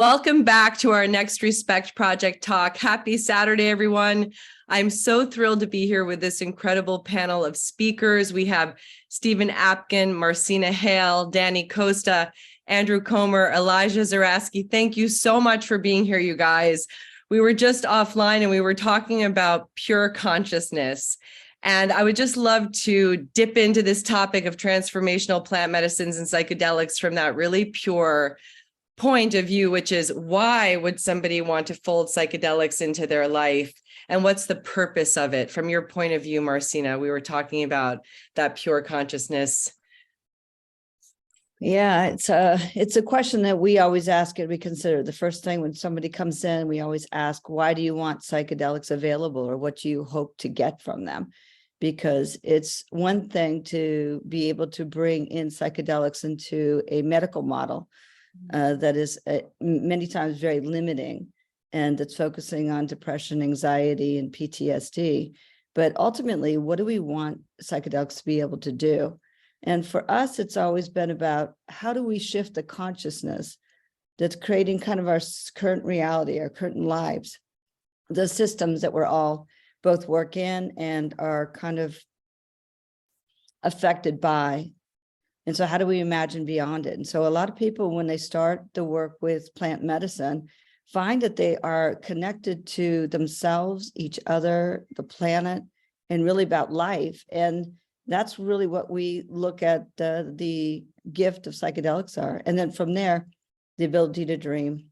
Welcome back to our Next Respect Project talk. Happy Saturday, everyone. I'm so thrilled to be here with this incredible panel of speakers. We have Stephen Apkon, Marcina Hale, Danny Costa, Andrew Chomer, Zoarski. Thank you so much for being here, you guys. We were just offline and we were talking about pure consciousness. And I would just love to dip into this topic of transformational plant medicines and psychedelics from that really pure point of view, which is why would somebody want to fold psychedelics into their life? And what's the purpose of it? From your point of view, Marcina, we were talking about that pure consciousness. Yeah, it's a question that we always ask and we consider. The first thing when somebody comes in, we always ask, why do you want psychedelics available, or what do you hope to get from them? Because it's one thing to be able to bring in psychedelics into a medical model that is many times very limiting, and it's focusing on depression, anxiety, and PTSD. But ultimately, what do we want psychedelics to be able to do? And for us, it's always been about how do we shift the consciousness that's creating kind of our current reality, our current lives, the systems that we're all both work in and are kind of affected by. And so how do we imagine beyond it? And so a lot of people, when they start the work with plant medicine, find that they are connected to themselves, each other, the planet, and really about life. And that's really what we look at the gift of psychedelics are. And then from there, the ability to dream.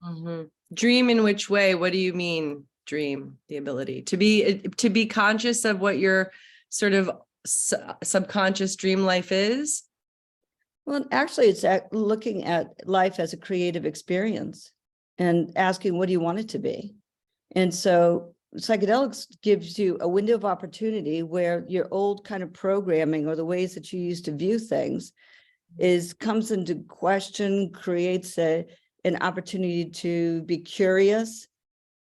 Mm-hmm. Dream in which way? What do you mean, dream? The ability to be conscious of what your sort of subconscious dream life is? Well, actually, it's looking at life as a creative experience and asking, what do you want it to be? And so psychedelics gives you a window of opportunity where your old kind of programming or the ways that you used to view things comes into question, creates an opportunity to be curious.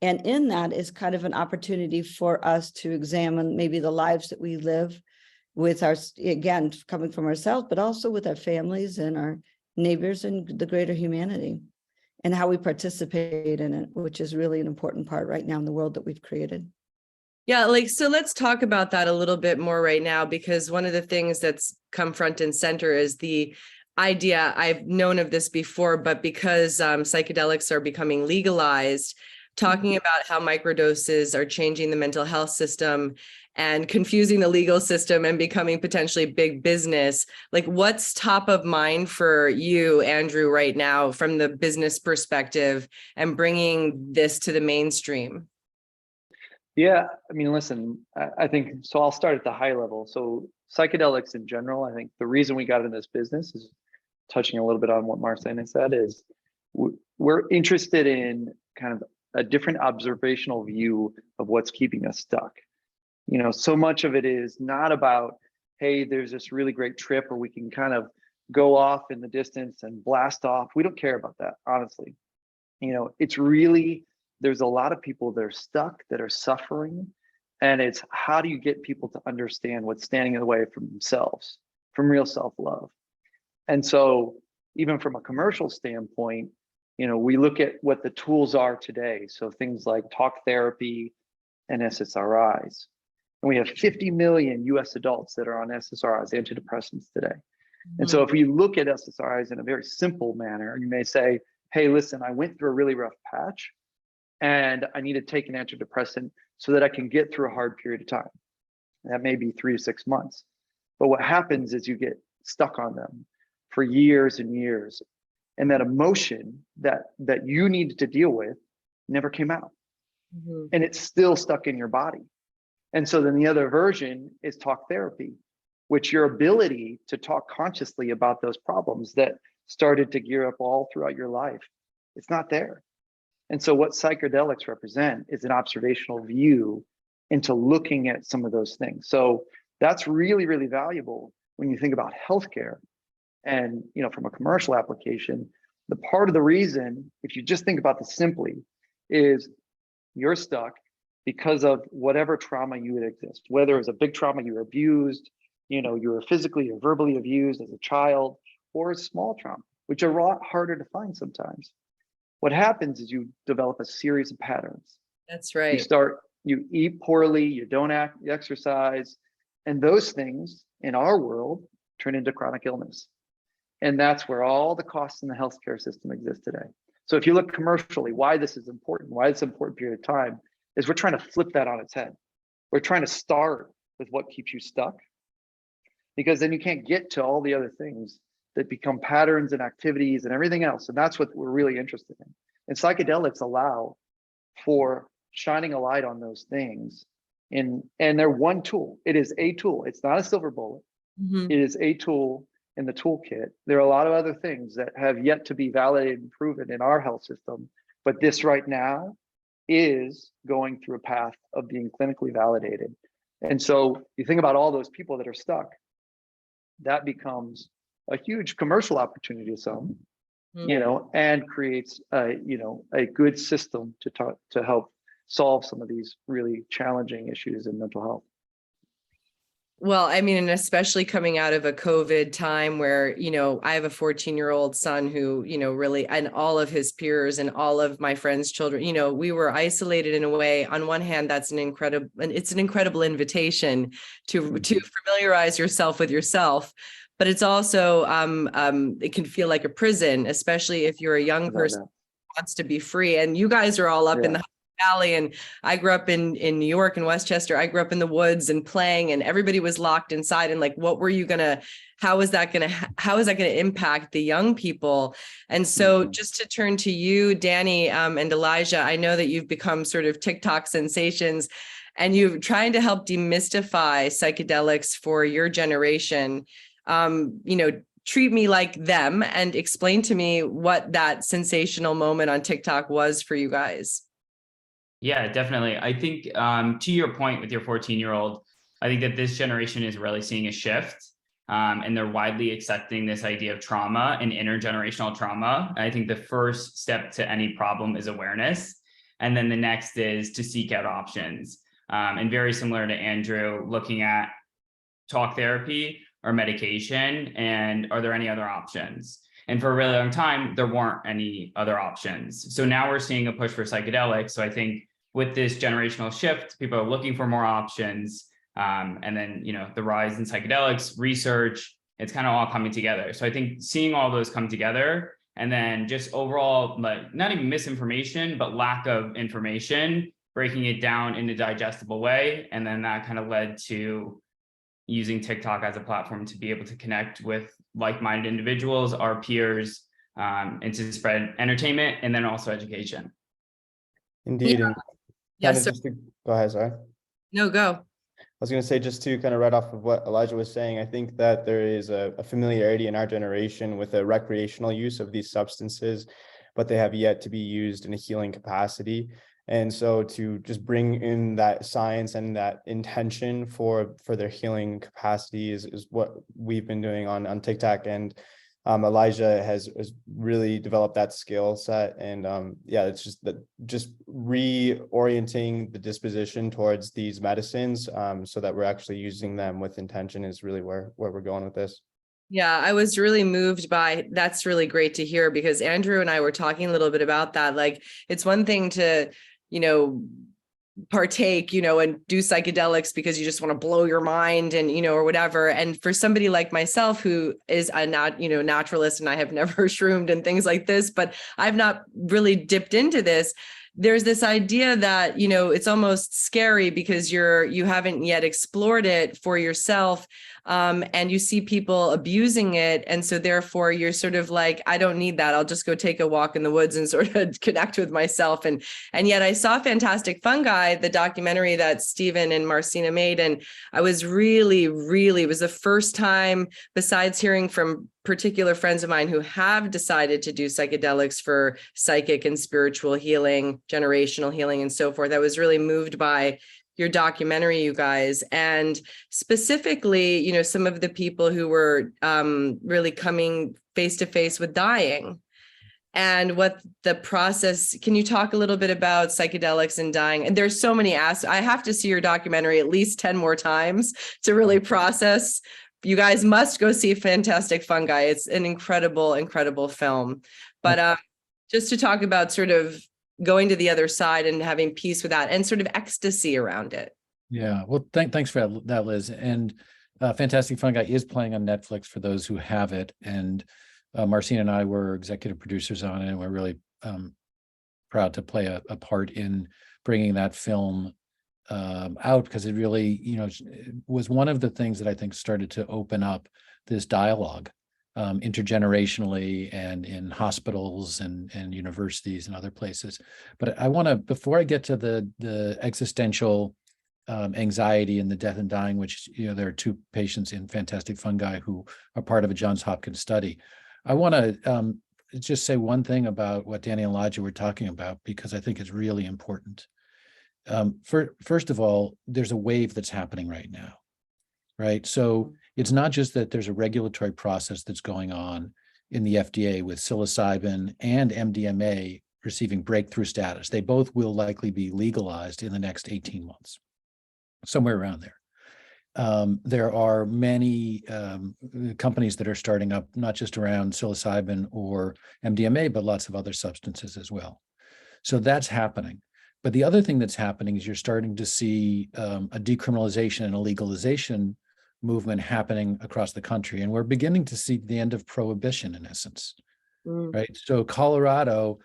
And in that is kind of an opportunity for us to examine maybe the lives that we live with our, again, coming from ourselves, but also with our families and our neighbors and the greater humanity, and how we participate in it, which is really an important part right now in the world that we've created. Yeah, so let's talk about that a little bit more right now, because one of the things that's come front and center is the idea, I've known of this before, but because psychedelics are becoming legalized, talking about how microdoses are changing the mental health system and confusing the legal system and becoming potentially big business. Like, what's top of mind for you, Andrew, right now from the business perspective and bringing this to the mainstream? Yeah, I mean, listen, I think, so I'll start at the high level. So psychedelics in general, I think the reason we got in this business is touching a little bit on what Marcina said is we're interested in kind of a different observational view of what's keeping us stuck. You know, so much of it is not about, hey, there's this really great trip where we can kind of go off in the distance and blast off. We don't care about that, honestly. You know, it's really, there's a lot of people that are stuck, that are suffering. And it's how do you get people to understand what's standing in the way from themselves, from real self-love. And so even from a commercial standpoint, you know, we look at what the tools are today. So things like talk therapy and SSRIs. And we have 50 million US adults that are on SSRIs, antidepressants today. Mm-hmm. And so if we look at SSRIs in a very simple manner, you may say, hey, listen, I went through a really rough patch and I need to take an antidepressant so that I can get through a hard period of time. That may be 3 to 6 months. But what happens is you get stuck on them for years and years. And that emotion that you needed to deal with never came out. Mm-hmm. And it's still stuck in your body. And so then the other version is talk therapy, which your ability to talk consciously about those problems that started to gear up all throughout your life, it's not there. And so what psychedelics represent is an observational view into looking at some of those things. So that's really, really valuable when you think about healthcare. And, you know, from a commercial application, the part of the reason, if you just think about this simply, is you're stuck because of whatever trauma you would exist, whether it was a big trauma, you were abused, you know, you were physically or verbally abused as a child, or a small trauma, which are a lot harder to find sometimes. what happens is you develop a series of patterns. That's right. You eat poorly, you don't exercise, and those things in our world turn into chronic illness. And that's where all the costs in the healthcare system exist today. So if you look commercially, why this is important, why it's an important period of time, is we're trying to flip that on its head. We're trying to start with what keeps you stuck, because then you can't get to all the other things that become patterns and activities and everything else. And that's what we're really interested in. And psychedelics allow for shining a light on those things. And they're one tool. It is a tool. It's not a silver bullet. Mhm. It is a tool in the toolkit. There are a lot of other things that have yet to be validated and proven in our health system. But this right now is going through a path of being clinically validated. And so you think about all those people that are stuck, that becomes a huge commercial opportunity to some, and creates a good system to help solve some of these really challenging issues in mental health. Well, I mean, and especially coming out of a COVID time where, I have a 14-year-old son who, really, and all of his peers and all of my friends' children, we were isolated in a way. On one hand, it's an incredible invitation to familiarize yourself with yourself. But it's also, it can feel like a prison, especially if you're a young person who wants to be free. And you guys are all up in the Valley, and I grew up in New York and Westchester. I grew up in the woods and playing, and everybody was locked inside. And like, how is that gonna impact the young people? And so just to turn to you, Danny, and Elijah, I know that you've become sort of TikTok sensations, and you're trying to help demystify psychedelics for your generation. Treat me like them and explain to me what that sensational moment on TikTok was for you guys. Yeah, definitely. I think to your point with your 14-year-old, I think that this generation is really seeing a shift, and they're widely accepting this idea of trauma and intergenerational trauma. And I think the first step to any problem is awareness. And then the next is to seek out options. And very similar to Andrew, looking at talk therapy or medication, and are there any other options? And for a really long time, there weren't any other options. So now we're seeing a push for psychedelics. So I think with this generational shift, people are looking for more options. And then, the rise in psychedelics, research, it's kind of all coming together. So I think seeing all those come together, and then just overall, like, not even misinformation, but lack of information, breaking it down in a digestible way. And then that kind of led to using TikTok as a platform to be able to connect with like-minded individuals, our peers, and to spread entertainment and then also education. Indeed. Yeah. And Yes, go ahead, sorry. No, go. I was going to say, just to kind of read off of what Elijah was saying, I think that there is a familiarity in our generation with the recreational use of these substances, but they have yet to be used in a healing capacity. And so to just bring in that science and that intention for their healing capacity is what we've been doing on TikTok. And Elijah has really developed that skill set. And it's just reorienting the disposition towards these medicines so that we're actually using them with intention is really where we're going with this. Yeah, I was really moved by, that's really great to hear, because Andrew and I were talking a little bit about that. Like, it's one thing to, partake, and do psychedelics because you just want to blow your mind and, or whatever. And for somebody like myself, who is a naturalist, and I have never shroomed and things like this, but I've not really dipped into this. There's this idea that, it's almost scary because you haven't yet explored it for yourself. And you see people abusing it. And so therefore you're sort of like, I don't need that. I'll just go take a walk in the woods and sort of connect with myself. And yet I saw Fantastic Fungi, the documentary that Stephen and Marcina made. And I was really, it was the first time, besides hearing from particular friends of mine who have decided to do psychedelics for psychic and spiritual healing, generational healing, and so forth. I was really moved by your documentary, you guys, and specifically, some of the people who were really coming face to face with dying, and what the process. Can you talk a little bit about psychedelics and dying? And there's so many aspects. I have to see your documentary at least 10 more times to really process. You guys must go see Fantastic Fungi. It's an incredible film. But just to talk about sort of going to the other side and having peace with that and sort of ecstasy around it. Yeah, well, thanks for that, Liz. And Fantastic Fun Guy is playing on Netflix for those who have it. And Marcina and I were executive producers on it, and we're really proud to play a part in bringing that film out, because it really, was one of the things that I think started to open up this dialogue intergenerationally and in hospitals and universities and other places. But I want to, before I get to the existential anxiety and the death and dying, which, there are 2 patients in Fantastic Fun Guy who are part of a Johns Hopkins study. I want to just say one thing about what Danny and Elijah were talking about, because I think it's really important. First of all, there's a wave that's happening right now, right? So it's not just that there's a regulatory process that's going on in the FDA with psilocybin and MDMA receiving breakthrough status. They both will likely be legalized in the next 18 months, somewhere around there. There are many companies that are starting up, not just around psilocybin or MDMA, but lots of other substances as well. So that's happening. But the other thing that's happening is you're starting to see a decriminalization and a legalization movement happening across the country. And we're beginning to see the end of prohibition, in essence, right? So Colorado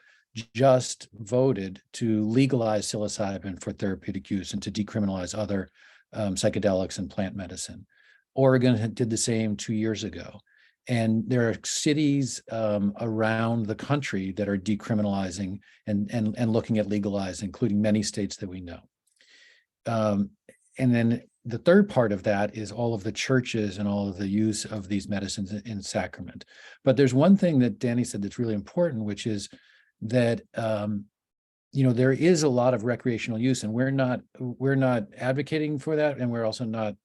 just voted to legalize psilocybin for therapeutic use and to decriminalize other psychedelics and plant medicine. Oregon did the same 2 years ago. And there are cities around the country that are decriminalizing and looking at legalizing, including many states that we know. And then the third part of that is all of the churches and all of the use of these medicines in sacrament. But there's one thing that Danny said that's really important, which is that there is a lot of recreational use, and we're not advocating for that, and we're also not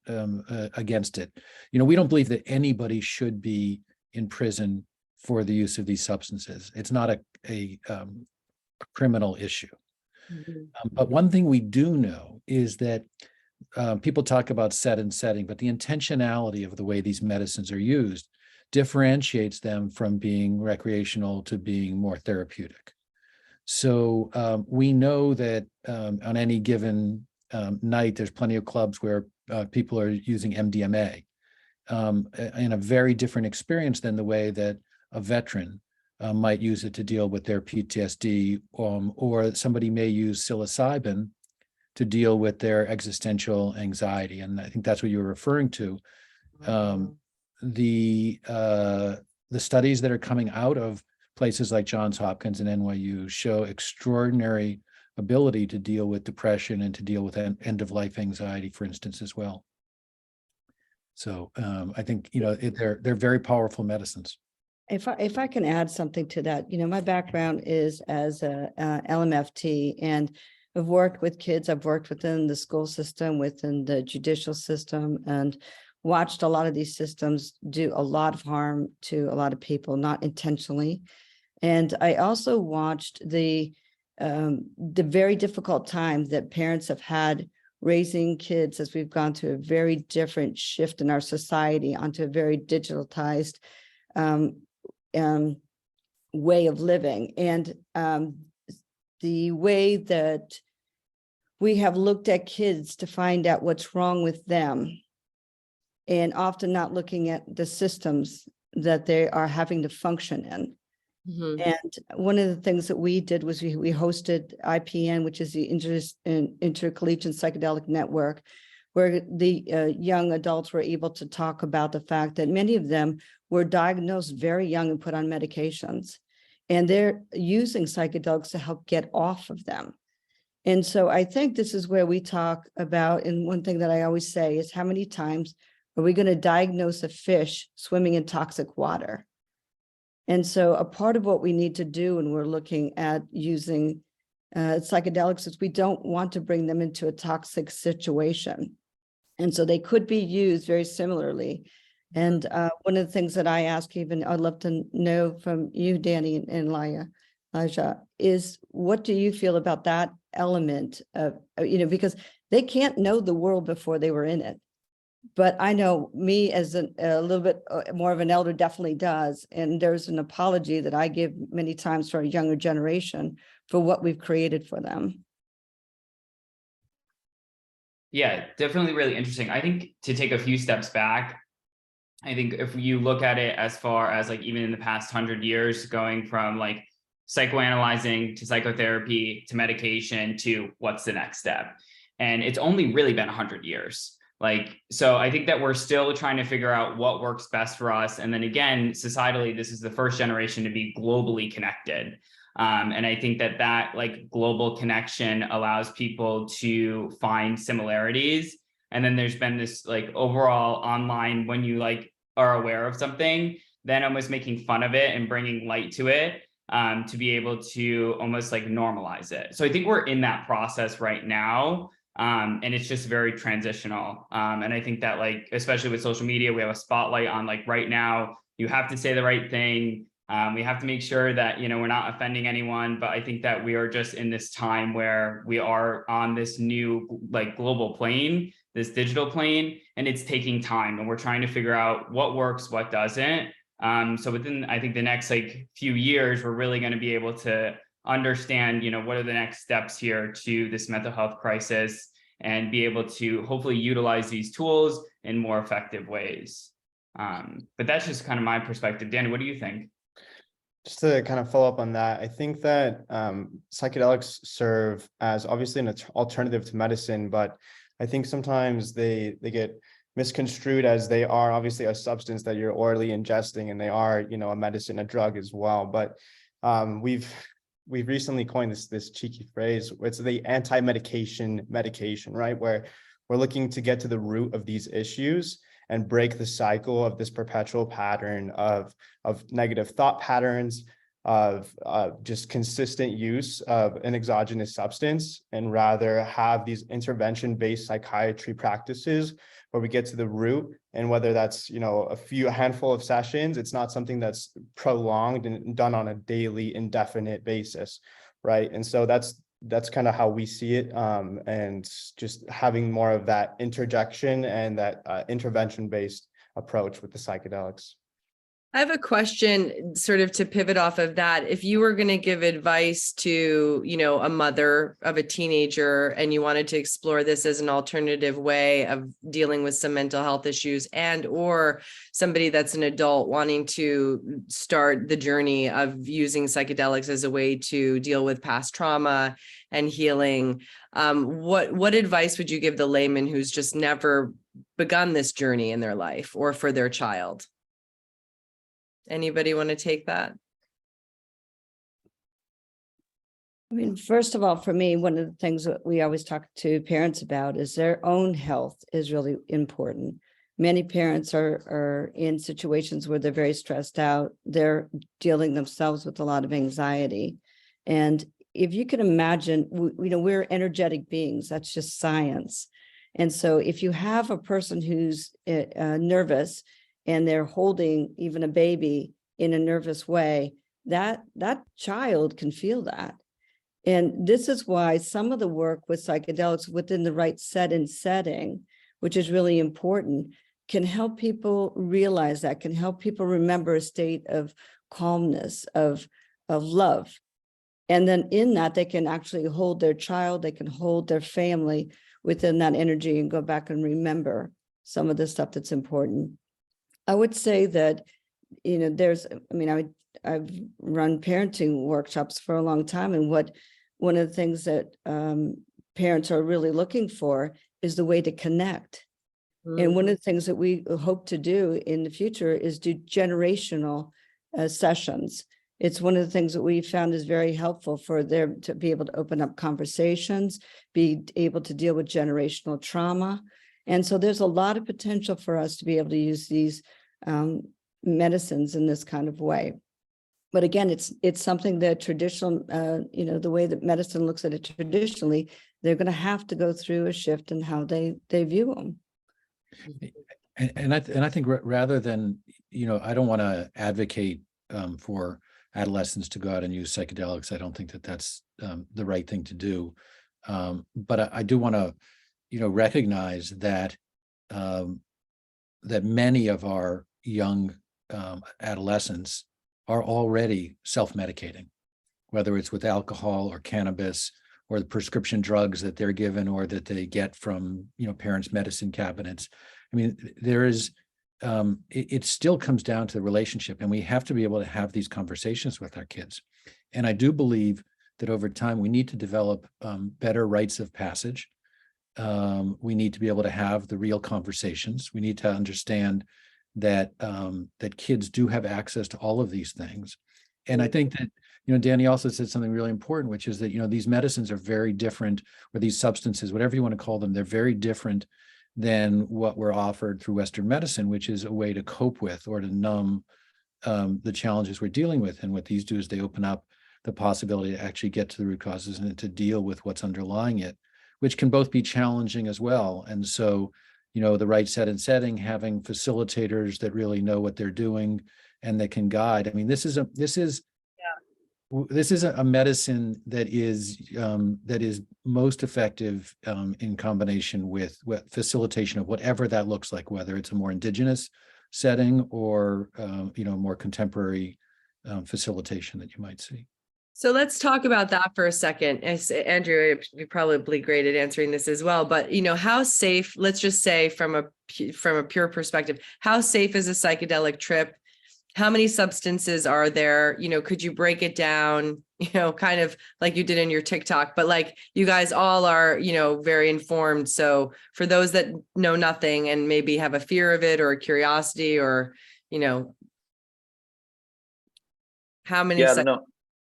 against it. We don't believe that anybody should be in prison for the use of these substances. It's not a criminal issue. But one thing we do know is that people talk about set and setting, but the intentionality of the way these medicines are used differentiates them from being recreational to being more therapeutic. So we know that on any given night, there's plenty of clubs where people are using MDMA in a very different experience than the way that a veteran might use it to deal with their PTSD, or somebody may use psilocybin to deal with their existential anxiety. And I think that's what you were referring to. The studies that are coming out of places like Johns Hopkins and NYU show extraordinary ability to deal with depression and to deal with end-of-life anxiety, for instance, as well. So I think they're very powerful medicines. If I can add something to that, my background is as a LMFT, and I've worked with kids. I've worked within the school system, within the judicial system, and watched a lot of these systems do a lot of harm to a lot of people, not intentionally. And I also watched the very difficult time that parents have had raising kids as we've gone through a very different shift in our society onto a very digitalized way of living. And the way that we have looked at kids to find out what's wrong with them, and often not looking at the systems that they are having to function in. And one of the things that we did was we hosted IPN, which is the Intercollegiate Psychedelic Network, where the young adults were able to talk about the fact that many of them were diagnosed very young and put on medications, and they're using psychedelics to help get off of them. And so I think this is where we talk about, and one thing that I always say is, how many times are we going to diagnose a fish swimming in toxic water? And so a part of what we need to do when we're looking at using psychedelics is we don't want to bring them into a toxic situation. And so they could be used very similarly. And one of the things that I ask, even I'd love to know from you, Danny and Elijah, is what do you feel about that element of, because they can't know the world before they were in it. But I know me as a little bit more of an elder definitely does. And there's an apology that I give many times for a younger generation for what we've created for them. Yeah, definitely really interesting. I think to take a few steps back, I think if you look at it as far as like even in the past 100 years, going from like psychoanalyzing to psychotherapy to medication to what's the next step. And it's only really been 100 years. Like, so I think that we're still trying to figure out what works best for us. And then again, societally, this is the first generation to be globally connected. And I think that that like global connection allows people to find similarities. And then there's been this like overall online, when you like are aware of something, then almost making fun of it and bringing light to it, to be able to almost like normalize it. So I think we're in that process right now. And it's just very transitional. And I think that like, especially with social media, we have a spotlight on like right now, you have to say the right thing. We have to make sure that, you know, we're not offending anyone, but I think that we are just in this time where we are on this new like global plane, this digital plane, and it's taking time and we're trying to figure out what works, what doesn't. So within, I think the next like few years, we're really going to be able to understand, you know, what are the next steps here to this mental health crisis and be able to hopefully utilize these tools in more effective ways. But that's just kind of my perspective. Danny, what do you think? Just to kind of follow up on that, I think that psychedelics serve as obviously an alternative to medicine, but I think sometimes they get misconstrued as they are obviously a substance that you're orally ingesting, and they are, you know, a medicine, a drug as well. But we've recently coined this cheeky phrase. It's the anti-medication medication, right? Where we're looking to get to the root of these issues and break the cycle of this perpetual pattern of negative thought patterns, of just consistent use of an exogenous substance, and rather have these intervention-based psychiatry practices where we get to the root. And whether that's, you know, a handful of sessions, it's not something that's prolonged and done on a daily indefinite basis, right? And so that's kind of how we see it, and just having more of that interjection and that intervention-based approach with the psychedelics. I have a question sort of to pivot off of that. If you were going to give advice to, you know, a mother of a teenager and you wanted to explore this as an alternative way of dealing with some mental health issues, and or somebody that's an adult wanting to start the journey of using psychedelics as a way to deal with past trauma and healing, what advice would you give the layman who's just never begun this journey in their life or for their child? Anybody want to take that? I mean, first of all, for me, one of the things that we always talk to parents about is their own health is really important. Many parents are in situations where they're very stressed out. They're dealing themselves with a lot of anxiety. And if you can imagine, we're energetic beings. That's just science. And so if you have a person who's nervous, and they're holding even a baby in a nervous way, that child can feel that. And this is why some of the work with psychedelics within the right setting, which is really important, can help people realize that, can help people remember a state of calmness, of love. And then in that, they can actually hold their child, they can hold their family within that energy and go back and remember some of the stuff that's important. I would say that, you know, I've run parenting workshops for a long time. And one of the things that parents are really looking for is the way to connect. Mm-hmm. And one of the things that we hope to do in the future is do generational sessions. It's one of the things that we found is very helpful for them to be able to open up conversations, be able to deal with generational trauma. And so there's a lot of potential for us to be able to use these medicines in this kind of way. But again, it's something that traditional, the way that medicine looks at it traditionally, they're going to have to go through a shift in how they view them. And I think rather than, I don't want to advocate for adolescents to go out and use psychedelics. I don't think that that's the right thing to do. But I do want to, recognize that that many of our young adolescents are already self-medicating, whether it's with alcohol or cannabis or the prescription drugs that they're given or that they get from, parents' medicine cabinets. I mean, there is, it still comes down to the relationship, and we have to be able to have these conversations with our kids. And I do believe that over time, we need to develop better rites of passage. We need to be able to have the real conversations. We need to understand that that kids do have access to all of these things. And I think that, Danny also said something really important, which is that, these medicines are very different, or these substances, whatever you want to call them, they're very different than what we're offered through Western medicine, which is a way to cope with or to numb the challenges we're dealing with. And what these do is they open up the possibility to actually get to the root causes and to deal with what's underlying it, which can both be challenging as well. And so, the right setting, having facilitators that really know what they're doing and that can guide. I mean, this is a medicine that is most effective in combination with facilitation of whatever that looks like, whether it's a more indigenous setting or more contemporary facilitation that you might see. So let's talk about that for a second. Andrew, you're probably great at answering this as well, but how safe, let's just say from a pure perspective, how safe is a psychedelic trip? How many substances are there? Could you break it down, kind of like you did in your TikTok, but like you guys all are, very informed. So for those that know nothing and maybe have a fear of it or a curiosity or, how many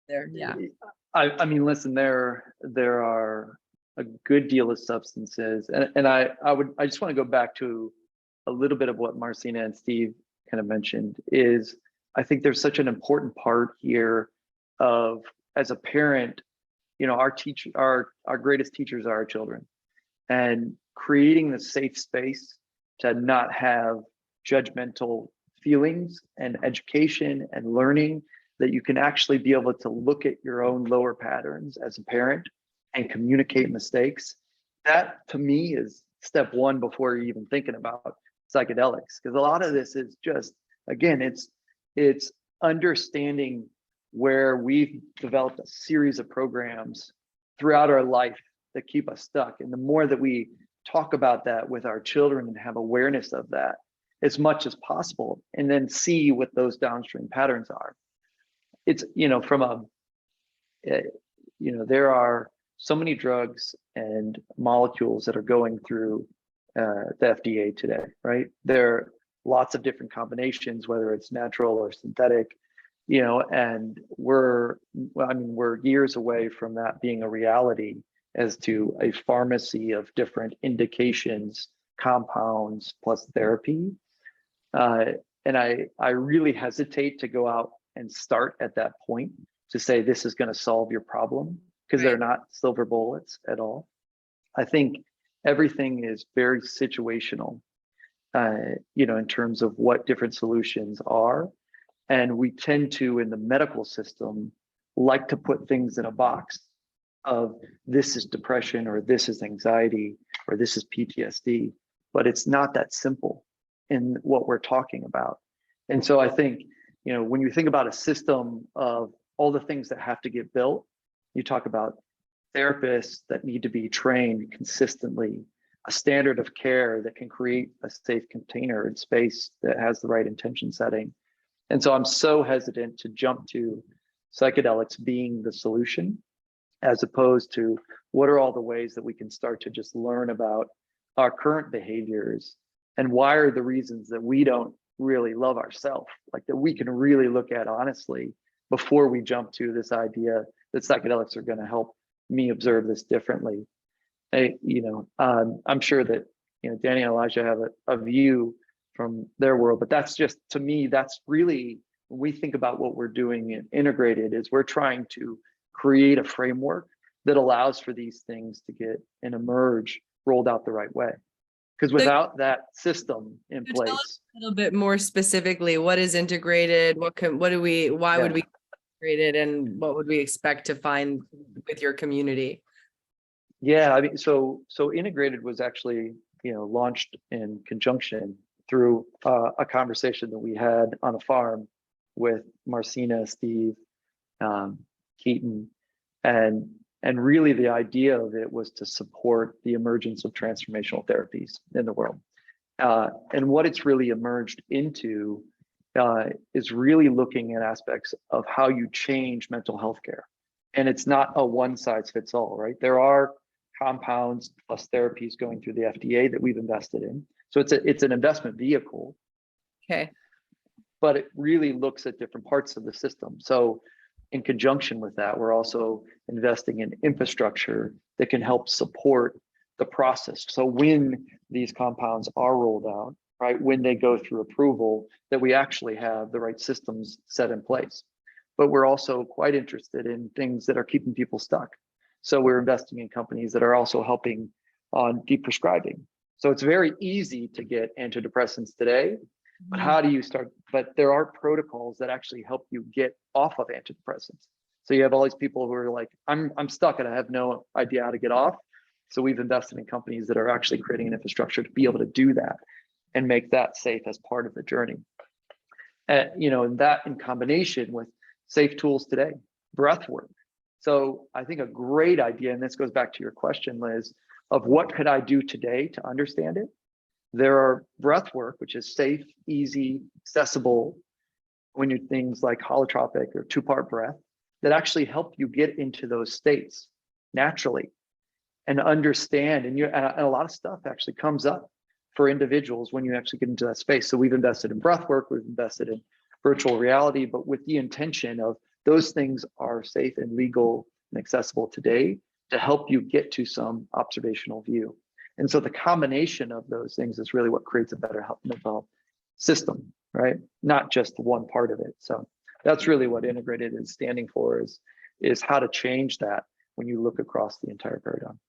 there? Yeah. I mean, listen, there are a good deal of substances, and I just want to go back to a little bit of what Marcina and Steve kind of mentioned. Is I think there's such an important part here of, as a parent, our greatest teachers are our children, and creating the safe space to not have judgmental feelings and education and learning, that you can actually be able to look at your own lower patterns as a parent and communicate mistakes. That to me is step one before you're even thinking about psychedelics. Because a lot of this is just, again, it's understanding where we've developed a series of programs throughout our life that keep us stuck. And the more that we talk about that with our children and have awareness of that as much as possible, and then see what those downstream patterns are. It's, there are so many drugs and molecules that are going through the FDA today, right? There are lots of different combinations, whether it's natural or synthetic, and we're years away from that being a reality as to a pharmacy of different indications, compounds, plus therapy. And I really hesitate to go out and start at that point to say this is going to solve your problem, because they're not silver bullets at all. I think everything is very situational, in terms of what different solutions are. And we tend to, in the medical system, like to put things in a box of this is depression, or this is anxiety, or this is PTSD, but it's not that simple in what we're talking about. And so I think, when you think about a system of all the things that have to get built, you talk about therapists that need to be trained consistently, a standard of care that can create a safe container and space that has the right intention setting. And so I'm so hesitant to jump to psychedelics being the solution, as opposed to what are all the ways that we can start to just learn about our current behaviors, and why are the reasons that we don't really love ourselves, like that we can really look at honestly before we jump to this idea that psychedelics are going to help me observe this differently. I'm sure that Danny and Elijah have a view from their world, but that's just, to me, that's really, when we think about what we're doing in integrated, is we're trying to create a framework that allows for these things to get and emerge rolled out the right way. Because without that system in place, tell us a little bit more specifically, what is integrated? Why would we integrate it, and what would we expect to find with your community? Yeah, I mean, so integrated was actually, launched in conjunction through a conversation that we had on a farm with Marcina, Steve, Keaton, and really the idea of it was to support the emergence of transformational therapies in the world. And what it's really emerged into is really looking at aspects of how you change mental health care. And it's not a one size fits all, right? There are compounds plus therapies going through the FDA that we've invested in. So it's an investment vehicle. Okay. But it really looks at different parts of the system. So in conjunction with that, we're also investing in infrastructure that can help support the process. So when these compounds are rolled out, right, when they go through approval, that we actually have the right systems set in place. But we're also quite interested in things that are keeping people stuck. So we're investing in companies that are also helping on deprescribing. So it's very easy to get antidepressants today, but how do you start? But there are protocols that actually help you get off of antidepressants. So you have all these people who are like, I'm stuck and I have no idea how to get off. So we've invested in companies that are actually creating an infrastructure to be able to do that and make that safe as part of the journey. And that in combination with safe tools today, breath work. So I think a great idea, and this goes back to your question, Liz, of what could I do today to understand it? There are breath work, which is safe, easy, accessible, when you're things like holotropic or two-part breath that actually help you get into those states naturally and understand. And a lot of stuff actually comes up for individuals when you actually get into that space. So we've invested in breath work, we've invested in virtual reality, but with the intention of those things are safe and legal and accessible today to help you get to some observational view. And so the combination of those things is really what creates a better mental health system, right? Not just one part of it. So that's really what integrated is standing for, is how to change that when you look across the entire paradigm.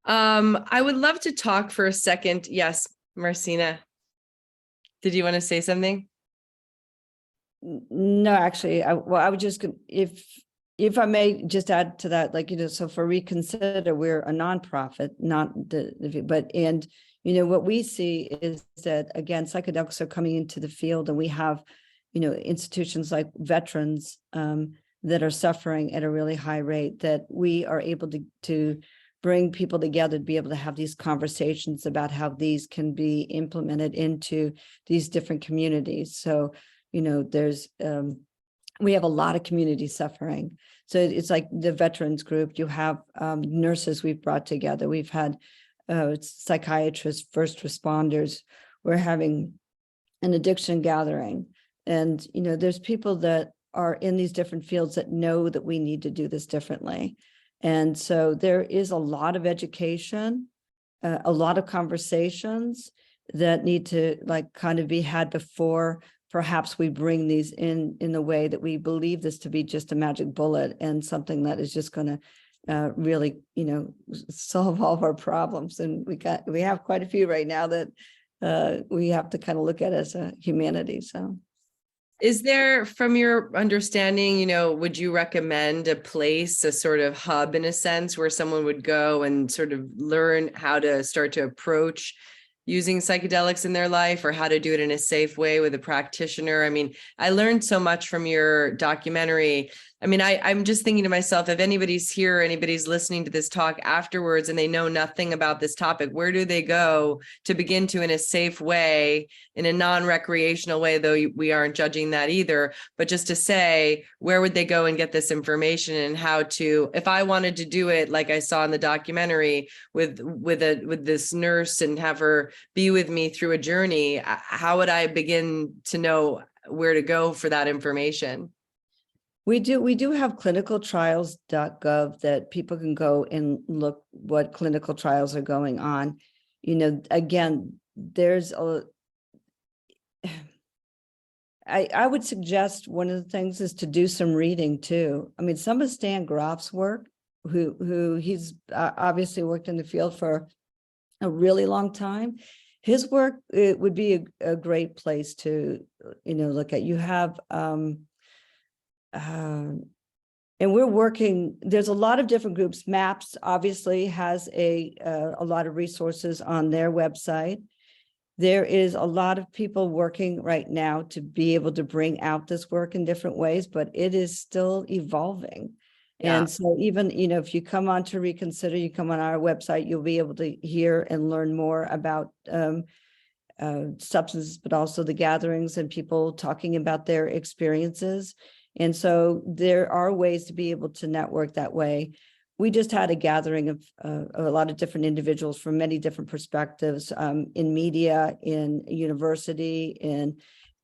I would love to talk for a second. Yes, Marcina, did you want to say something? No, actually, I would just, if I may just add to that, so for Reconsider, we're a nonprofit, what we see is that, again, psychedelics are coming into the field, and we have, institutions like veterans that are suffering at a really high rate, that we are able to bring people together to be able to have these conversations about how these can be implemented into these different communities. So, there's, we have a lot of community suffering. So it's like the veterans group, you have nurses we've brought together. We've had psychiatrists, first responders. We're having an addiction gathering. And, there's people that are in these different fields that know that we need to do this differently. And so there is a lot of education, a lot of conversations that need to kind of be had before perhaps we bring these in the way that we believe this to be just a magic bullet and something that is just going to really, solve all of our problems. And we have quite a few right now that we have to kind of look at as a humanity. So. Is there, from your understanding, would you recommend a place, a sort of hub in a sense, where someone would go and sort of learn how to start to approach using psychedelics in their life, or how to do it in a safe way with a practitioner? I mean, I learned so much from your documentary. I mean, I'm just thinking to myself, if anybody's here, anybody's listening to this talk afterwards and they know nothing about this topic, where do they go to begin to, in a safe way, in a non-recreational way, though we aren't judging that either, but just to say, where would they go and get this information, and how to, if I wanted to do it like I saw in the documentary with this nurse and have her be with me through a journey, how would I begin to know where to go for that information? We do have clinicaltrials.gov that people can go and look what clinical trials are going on. Again, there's I would suggest one of the things is to do some reading too. I mean, some of Stan Grof's work, who he's obviously worked in the field for a really long time. His work, it would be a great place to, look at. You have, and we're working, there's a lot of different groups. MAPS obviously has a lot of resources on their website. There is a lot of people working right now to be able to bring out this work in different ways, but it is still evolving. Yeah. And so even, you know, if you come on to Reconsider, you come on our website, you'll be able to hear and learn more about substances, but also the gatherings and people talking about their experiences. And so there are ways to be able to network that way. We just had a gathering of a lot of different individuals from many different perspectives, in media, in university, in,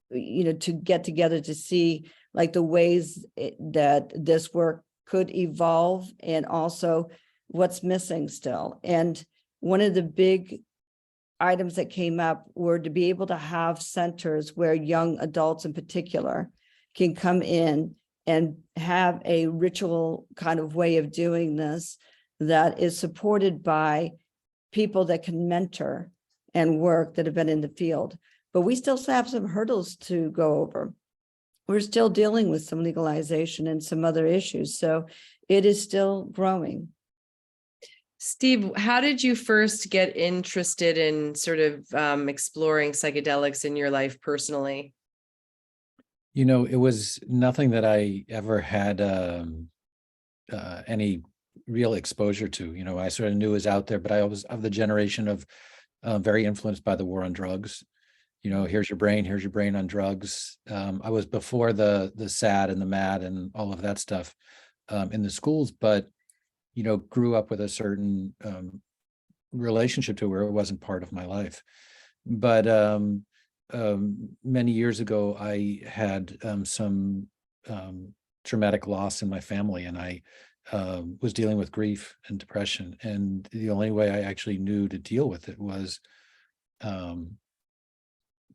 you know, to get together to see like the ways that this work could evolve and also what's missing still. And one of the big items that came up were to be able to have centers where young adults in particular can come in and have a ritual kind of way of doing this that is supported by people that can mentor and work that have been in the field. But we still have some hurdles to go over. We're still dealing with some legalization and some other issues. So it is still growing. Steve, how did you first get interested in sort of exploring psychedelics in your life personally? You know, it was nothing that I ever had any real exposure to. You know, I sort of knew it was out there, but I was of the generation of very influenced by the war on drugs. You know, here's your brain on drugs. I was before the SAD and the MAD and all of that stuff in the schools, but, you know, grew up with a certain relationship to where it wasn't part of my life. But many years ago, I had some traumatic loss in my family, and I was dealing with grief and depression. And the only way I actually knew to deal with it was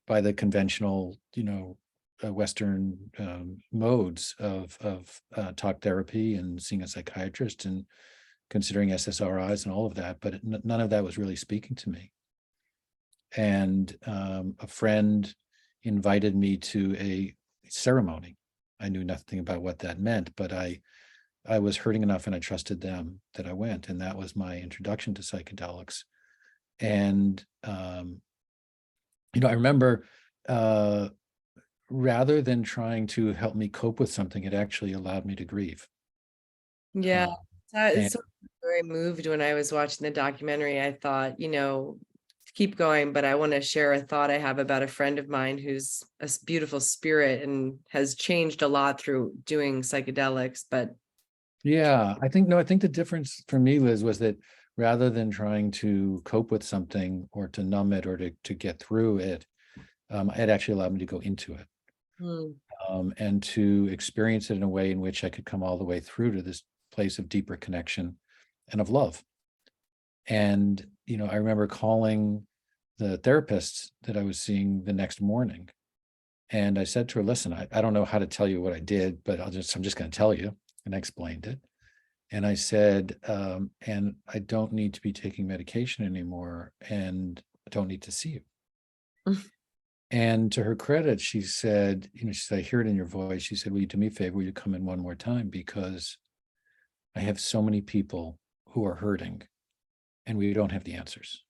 by the conventional, you know, Western modes of talk therapy and seeing a psychiatrist and considering SSRIs and all of that. But none of that was really speaking to me. And a friend invited me to a ceremony. I knew nothing about what that meant, but I was hurting enough and I trusted them that I went. And that was my introduction to psychedelics. And, you know, I remember rather than trying to help me cope with something, it actually allowed me to grieve. Yeah, and- it's so very moved when I was watching the documentary. I thought, you know, keep going, but I want to share a thought I have about a friend of mine who's a beautiful spirit and has changed a lot through doing psychedelics. But Yeah, I think the difference for me, Liz, was that rather than trying to cope with something or to numb it or to get through it, it actually allowed me to go into it. And to experience it in a way in which I could come all the way through to this place of deeper connection and of love. And, you know, I remember calling the therapist that I was seeing the next morning. And I said to her, listen, I don't know how to tell you what I did, but I'm just going to tell you. And I explained it. And I said, and I don't need to be taking medication anymore, and I don't need to see you. And to her credit, she said, you know, she said, I hear it in your voice. She said, will you do me a favor? Will you come in one more time? Because I have so many people who are hurting and we don't have the answers.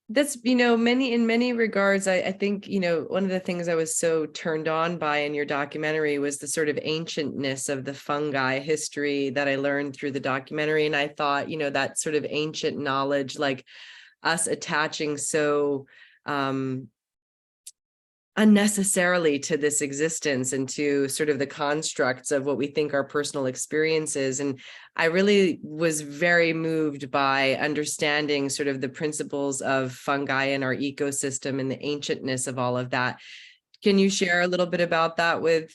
That's, you know, in many regards, I think, you know, one of the things I was so turned on by in your documentary was the sort of ancientness of the fungi history that I learned through the documentary. And I thought, you know, that sort of ancient knowledge, like us attaching so unnecessarily to this existence and to sort of the constructs of what we think our personal experiences. And I really was very moved by understanding sort of the principles of fungi in our ecosystem and the ancientness of all of that. Can you share a little bit about that with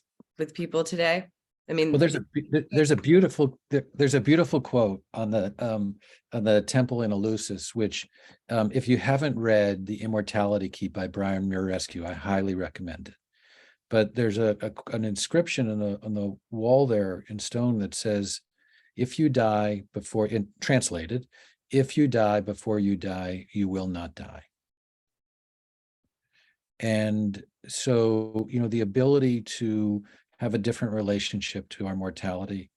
people today? I mean, well, there's a beautiful quote on the temple in Eleusis, which if you haven't read The Immortality Key by Brian Murescu, I highly recommend it. But there's an inscription on the wall there in stone that says, if you die before, translated, if you die before you die, you will not die. And so, you know, the ability to have a different relationship to our mortality,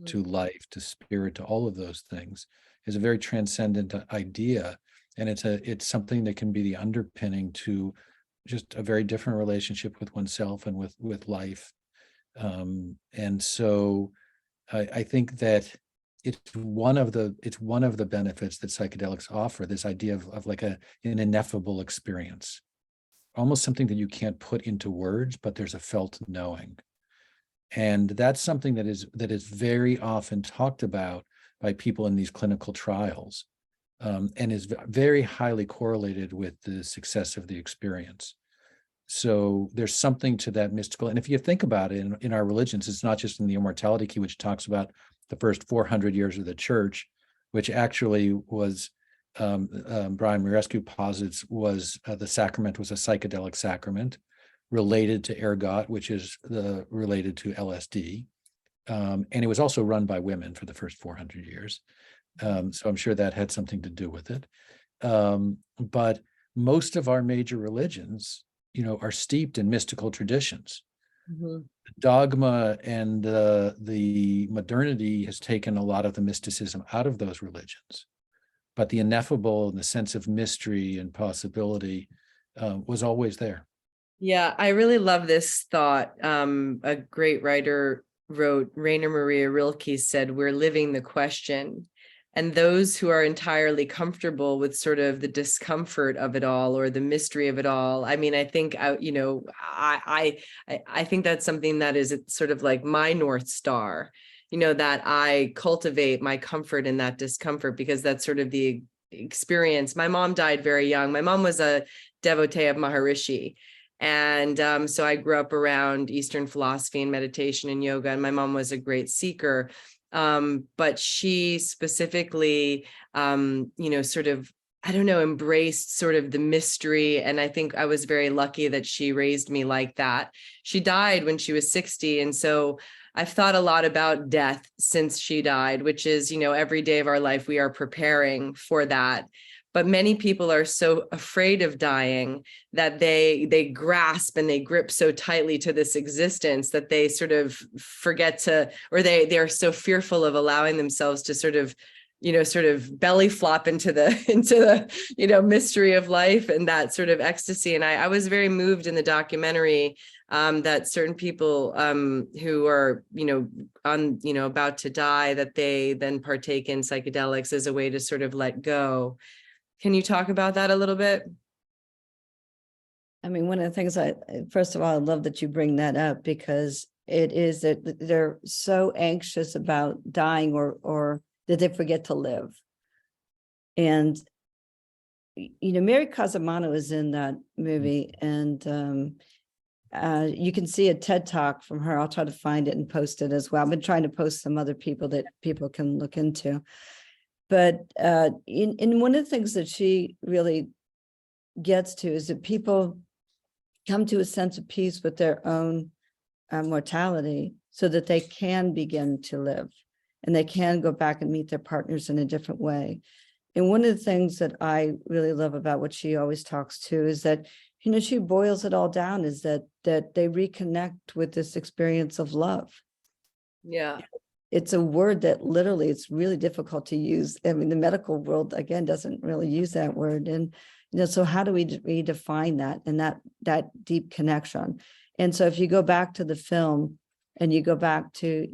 to life, to spirit, to all of those things is a very transcendent idea. And it's something that can be the underpinning to just a very different relationship with oneself and with life. And so I think that it's one of the benefits that psychedelics offer, this idea of like an ineffable experience, almost something that you can't put into words, but there's a felt knowing. And that's something that is very often talked about by people in these clinical trials, and is very highly correlated with the success of the experience. So there's something to that mystical. And if you think about it in our religions, it's not just in the Immortality Key, which talks about the first 400 years of the church, which actually was, Brian Mirescu posits, was the sacrament was a psychedelic sacrament related to ergot, which is related to LSD. And it was also run by women for the first 400 years. So I'm sure that had something to do with it. But most of our major religions, are steeped in mystical traditions. Mhm. Dogma and the modernity has taken a lot of the mysticism out of those religions. But the ineffable and the sense of mystery and possibility was always there. Yeah, I really love this thought. A great writer wrote, Rainer Maria Rilke said, "We're living the question." And those who are entirely comfortable with sort of the discomfort of it all or the mystery of it all. I mean, I think, I think that's something that is sort of like my North Star, that I cultivate my comfort in that discomfort, because that's sort of the experience. My mom died very young. My mom was a devotee of Maharishi. And so I grew up around Eastern philosophy and meditation and yoga, and my mom was a great seeker. But she specifically, sort of, I don't know, embraced sort of the mystery. And I think I was very lucky that she raised me like that. She died when she was 60. And so I've thought a lot about death since she died, which is, every day of our life, we are preparing for that. But many people are so afraid of dying that they grasp and they grip so tightly to this existence that they sort of forget to, or they are so fearful of allowing themselves to sort of belly flop into the mystery of life and that sort of ecstasy. And I was very moved in the documentary that certain people who are about to die, that they then partake in psychedelics as a way to sort of let go. Can you talk about that a little bit? I mean, one of the things first of all, I love that you bring that up, because it is that they're so anxious about dying or that they forget to live. And, Mary Casamano is in that movie, and you can see a TED Talk from her. I'll try to find it and post it as well. I've been trying to post some other people that people can look into. But in one of the things that she really gets to is that people come to a sense of peace with their own mortality, so that they can begin to live and they can go back and meet their partners in a different way. And one of the things that I really love about what she always talks to is that, she boils it all down, is that they reconnect with this experience of love. Yeah. It's a word that literally, it's really difficult to use. I mean, the medical world, again, doesn't really use that word. And, so how do we redefine that and that deep connection? And so if you go back to the film and you go back to,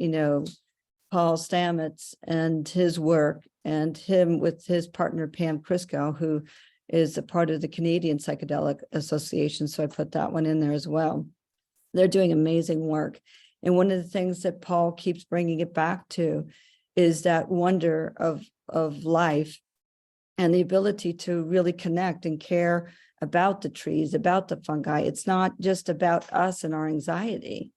Paul Stamets and his work, and him with his partner, Pam Crisco, who is a part of the Canadian Psychedelic Association. So I put that one in there as well. They're doing amazing work. And one of the things that Paul keeps bringing it back to is that wonder of life and the ability to really connect and care about the trees, about the fungi. It's not just about us and our anxiety,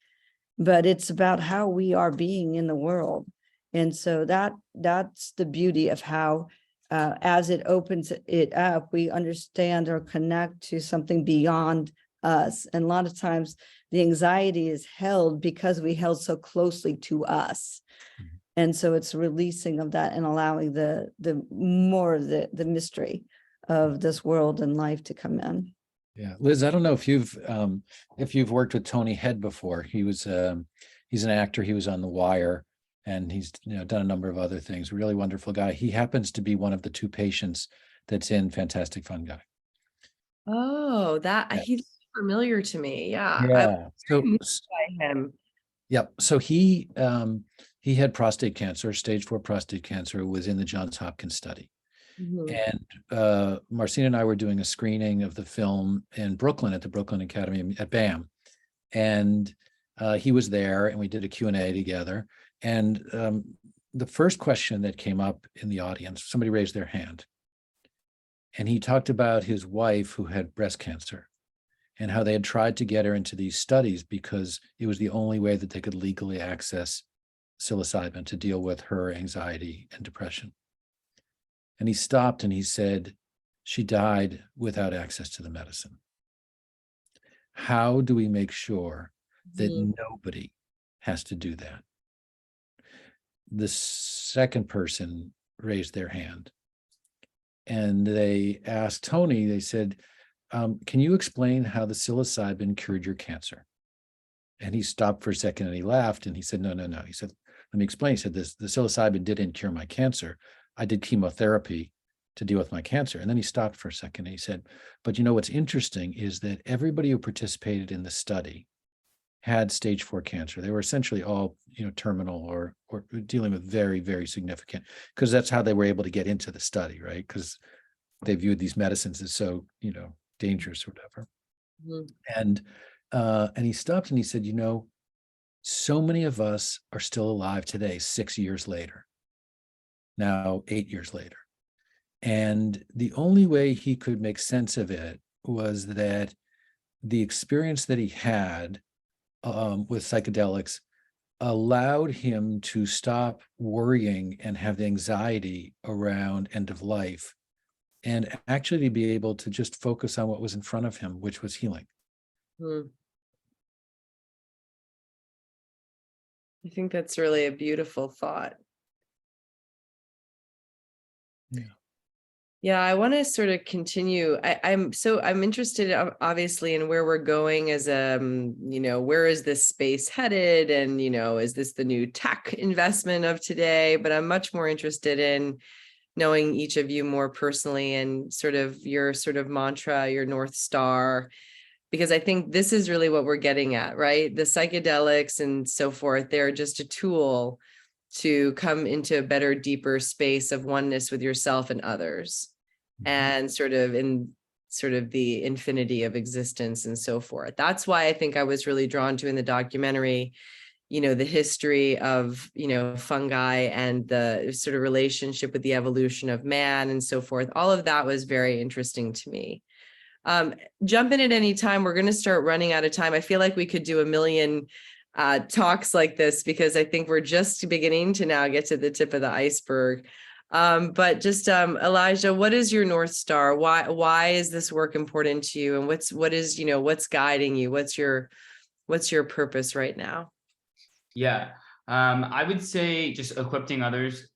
but it's about how we are being in the world. And so that's the beauty of how, as it opens it up, we understand or connect to something beyond us. And a lot of times the anxiety is held because we held so closely to us. Mm-hmm. And so it's releasing of that and allowing the more of the mystery of this world and life to come in. Yeah, Liz, I don't know if you've worked with Tony Head before. He's an actor. He was on The Wire, and he's done a number of other things. Really wonderful guy. He happens to be one of the two patients that's in Fantastic Fungi. Oh, that Yeah. he's familiar to me. Yeah. I'm Yeah. very moved by him. Yep. So he had prostate cancer, stage 4 prostate cancer, was in the Johns Hopkins study. Mhm. And Marcina and I were doing a screening of the film in Brooklyn at the Brooklyn Academy at BAM. And he was there and we did a Q&A together. And the first question that came up in the audience, somebody raised their hand. And he talked about his wife who had breast cancer and how they had tried to get her into these studies because it was the only way that they could legally access psilocybin to deal with her anxiety and depression. And he stopped and he said, she died without access to the medicine. How do we make sure that nobody has to do that? The second person raised their hand and they asked Tony, they said, can you explain how the psilocybin cured your cancer? And he stopped for a second and he laughed and he said, no. He said, let me explain. He said, the psilocybin didn't cure my cancer. I did chemotherapy to deal with my cancer. And then he stopped for a second and he said, but you know, what's interesting is that everybody who participated in the study had stage 4 cancer. They were essentially all, terminal or dealing with very, very significant, because that's how they were able to get into the study, right? Because they viewed these medicines as so, dangerous or whatever. And he stopped and he said, so many of us are still alive today, 6 years later, now 8 years later. And the only way he could make sense of it was that the experience that he had with psychedelics allowed him to stop worrying and have the anxiety around end of life and actually be able to just focus on what was in front of him, which was healing. I think that's really a beautiful thought. Yeah, I want to sort of continue. I'm interested, obviously, in where we're going as where is this space headed, and is this the new tech investment of today? But I'm much more interested in knowing each of you more personally and sort of your sort of mantra, your North Star, because I think this is really what we're getting at, right? The psychedelics and so forth, they're just a tool to come into a better, deeper space of oneness with yourself and others, and sort of in sort of the infinity of existence and so forth. That's why I think I was really drawn to in the documentary, the history of, fungi and the sort of relationship with the evolution of man and so forth. All of that was very interesting to me. Jump in at any time. We're going to start running out of time. I feel like we could do a million talks like this, because I think we're just beginning to now get to the tip of the iceberg. But just Elijah, what is your North Star? Why is this work important to you? And what's guiding you? What's your purpose right now? Yeah, I would say just equipping others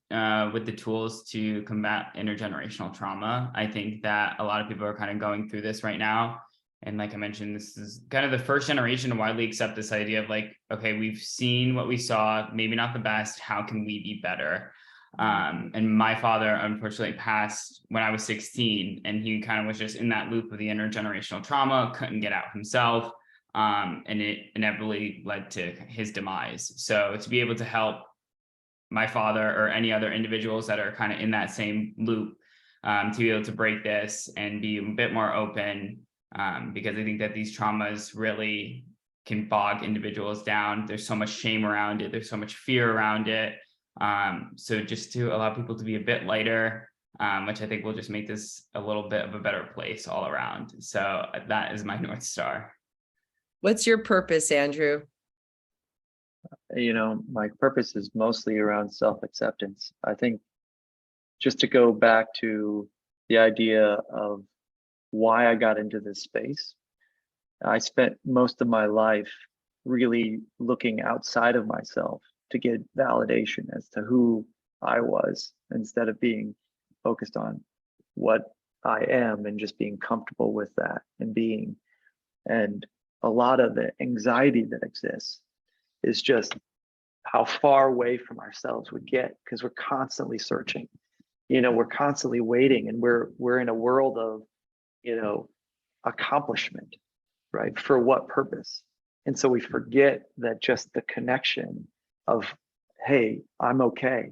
with the tools to combat intergenerational trauma. I think that a lot of people are kind of going through this right now. And like I mentioned, this is kind of the first generation to widely accept this idea of like, okay, we've seen what we saw, maybe not the best. How can we be better? And my father unfortunately passed when I was 16, and he kind of was just in that loop of the intergenerational trauma, couldn't get out himself. And it inevitably led to his demise. So to be able to help my father or any other individuals that are kind of in that same loop, to be able to break this and be a bit more open, because I think that these traumas really can bog individuals down. There's so much shame around it. There's so much fear around it. So just to allow people to be a bit lighter, which I think will just make this a little bit of a better place all around. So that is my North Star. What's your purpose, Andrew? My purpose is mostly around self-acceptance. I think just to go back to the idea of why I got into this space, I spent most of my life really looking outside of myself to get validation as to who I was, instead of being focused on what I am and just being comfortable with that and being. And a lot of the anxiety that exists is just how far away from ourselves we get, because we're constantly searching. we're constantly waiting, and we're in a world of, accomplishment, right? For what purpose? And so we forget that just the connection of, hey, I'm okay.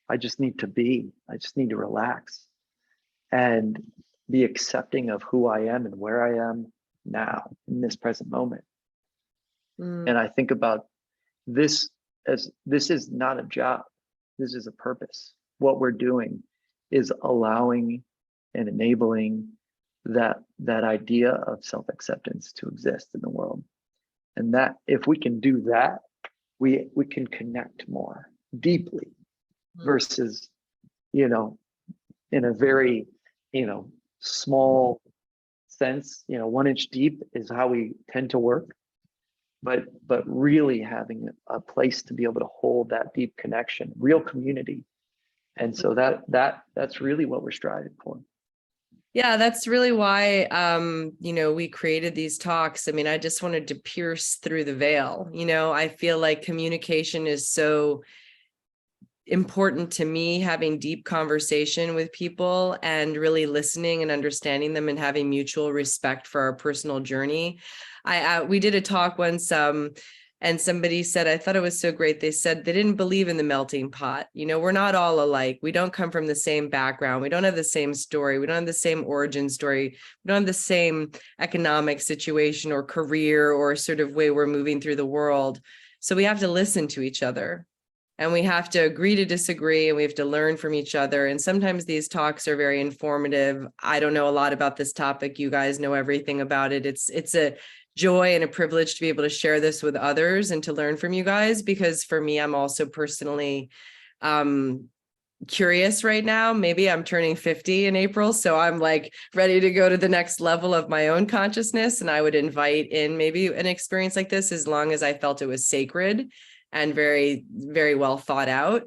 I just need to be, I just need to relax and be accepting of who I am and where I am now in this present moment. And I think about this as, this is not a job. This is a purpose. What we're doing is allowing and enabling that idea of self-acceptance to exist in the world. And that if we can do that, we can connect more deeply versus, in a very, small sense, 1 inch deep is how we tend to work. But really having a place to be able to hold that deep connection, real community. And so that's really what we're striving for. Yeah, that's really why, we created these talks. I mean, I just wanted to pierce through the veil. I feel like communication is so important to me, having deep conversation with people and really listening and understanding them and having mutual respect for our personal journey. We did a talk once, and somebody said, I thought it was so great. They said they didn't believe in the melting pot. We're not all alike. We don't come from the same background. We don't have the same story. We don't have the same origin story. We don't have the same economic situation or career or sort of way we're moving through the world. So we have to listen to each other. And we have to agree to disagree, and we have to learn from each other. And sometimes these talks are very informative. I don't know a lot about this topic. You guys know everything about it. It's a joy and a privilege to be able to share this with others and to learn from you guys, because for me, I'm also personally curious right now. Maybe I'm turning 50 in April, so I'm like ready to go to the next level of my own consciousness. And I would invite in maybe an experience like this, as long as I felt it was sacred and very, very well thought out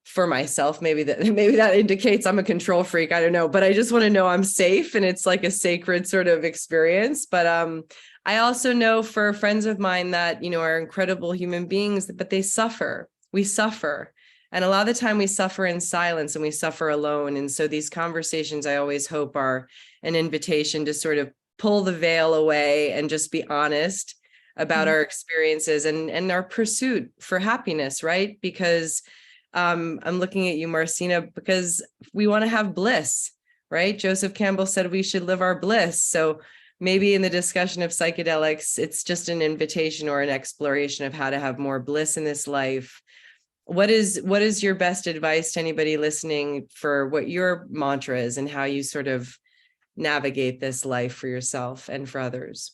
for myself. Maybe that indicates I'm a control freak. I don't know, but I just want to know I'm safe and it's like a sacred sort of experience. But I also know for friends of mine that, are incredible human beings, but they suffer. We suffer. And a lot of the time we suffer in silence and we suffer alone. And so these conversations, I always hope, are an invitation to sort of pull the veil away and just be honest about our experiences and our pursuit for happiness, right? Because I'm looking at you, Marcina, because we want to have bliss, right? Joseph Campbell said we should live our bliss. So maybe in the discussion of psychedelics, it's just an invitation or an exploration of how to have more bliss in this life. What is your best advice to anybody listening for what your mantra is and how you sort of navigate this life for yourself and for others?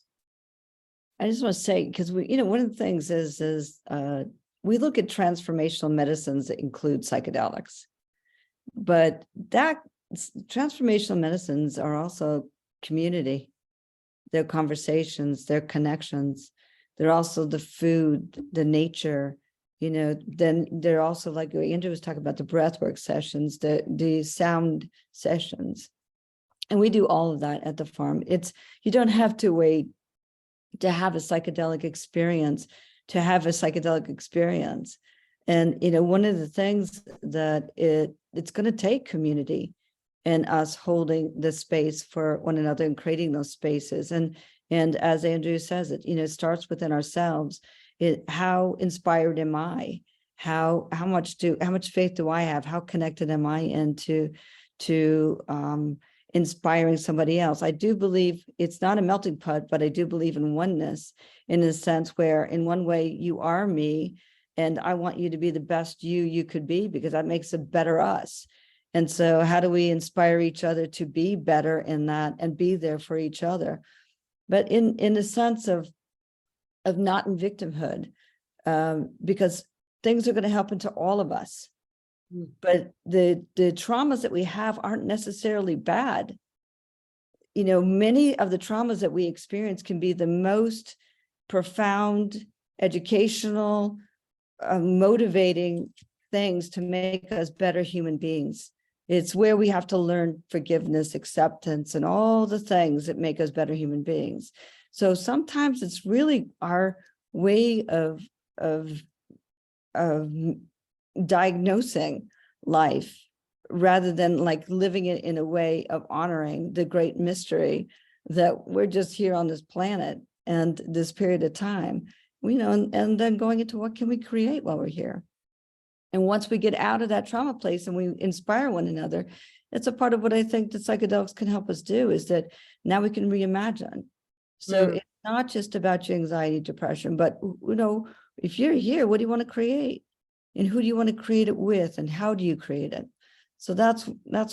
I just want to say, because one of the things is we look at transformational medicines that include psychedelics, but that transformational medicines are also community. They're conversations, they're connections. They're also the food, the nature, then they're also, like Andrew was talking about, the breathwork sessions, the sound sessions. And we do all of that at the farm. You don't have to wait to have a psychedelic experience, And, one of the things that it's going to take community and us holding the space for one another and creating those spaces. And as Andrew says it starts within ourselves. How inspired am I? How much faith do I have? How connected am I into inspiring somebody else? I do believe it's not a melting pot, but I do believe in oneness, in a sense where in one way you are me, and I want you to be the best you could be, because that makes a better us. And so how do we inspire each other to be better in that and be there for each other? But in the sense of not in victimhood, because things are going to happen to all of us. But the traumas that we have aren't necessarily bad. Many of the traumas that we experience can be the most profound, educational, motivating things to make us better human beings. It's where we have to learn forgiveness, acceptance, and all the things that make us better human beings. So sometimes it's really our way of diagnosing life rather than like living it in a way of honoring the great mystery that we're just here on this planet and this period of time, and then going into what can we create while we're here. And once we get out of that trauma place and we inspire one another, it's a part of what I think that psychedelics can help us do, is that now we can reimagine. So it's not just about your anxiety, depression, but if you're here, what do you want to create? And who do you want to create it with? And how do you create it? So that's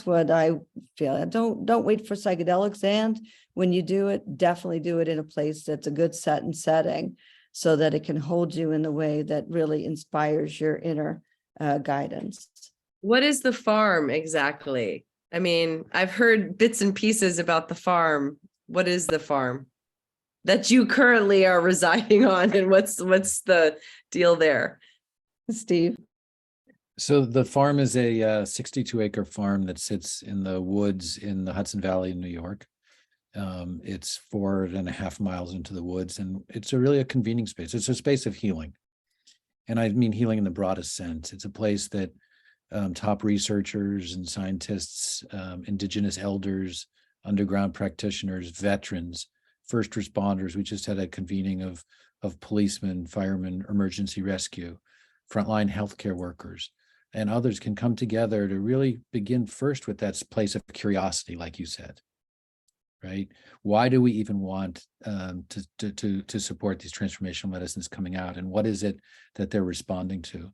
what I feel. Don't wait for psychedelics. And when you do it, definitely do it in a place that's a good set and setting, so that it can hold you in a way that really inspires your inner guidance. What is the farm exactly? I mean, I've heard bits and pieces about the farm. What is the farm that you currently are residing on, and what's the deal there? Steve? So the farm is a 62-acre farm that sits in the woods in the Hudson Valley in New York. It's 4.5 miles into the woods, and it's really a convening space. It's a space of healing. And I mean healing in the broadest sense. It's a place that top researchers and scientists, indigenous elders, underground practitioners, veterans, first responders. We just had a convening of policemen, firemen, emergency rescue, frontline healthcare workers, and others can come together to really begin first with that place of curiosity, like you said, right? Why do we even want to support these transformational medicines coming out, and what is it that they're responding to?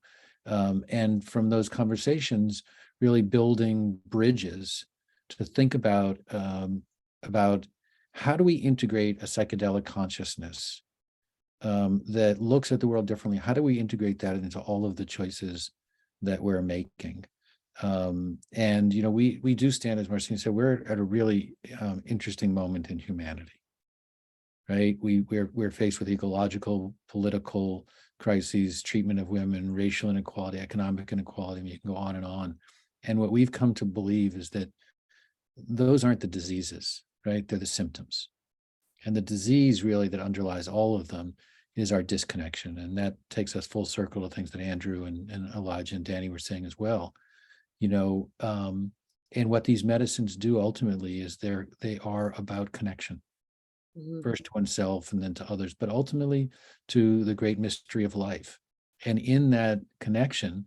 And from those conversations, really building bridges to think about how do we integrate a psychedelic consciousness that looks at the world differently? How do we integrate that into all of the choices that we're making? And we do stand, as Marcina said, we're at a really interesting moment in humanity, right? We're faced with ecological, political crises, treatment of women, racial inequality, economic inequality, and you can go on and on. And what we've come to believe is that those aren't the diseases, right? They're the symptoms. And the disease really that underlies all of them is our disconnection. And that takes us full circle to things that Andrew and Elijah and Danny were saying as well. And what these medicines do ultimately is they are about connection, first to oneself and then to others, but ultimately to the great mystery of life. And in that connection,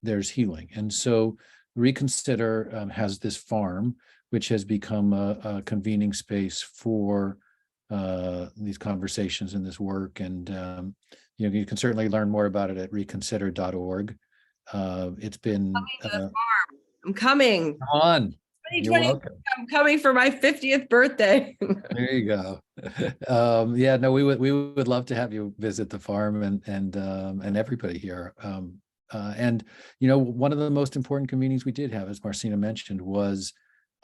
there's healing. And so Reconsider has this farm, which has become a convening space for these conversations and this work. And you can certainly learn more about it at reconsider.org. It's been I'm coming. come on. You're welcome. I'm coming for my 50th birthday. There you go. We would love to have you visit the farm and everybody here. One of the most important convenings we did have, as Marcina mentioned, was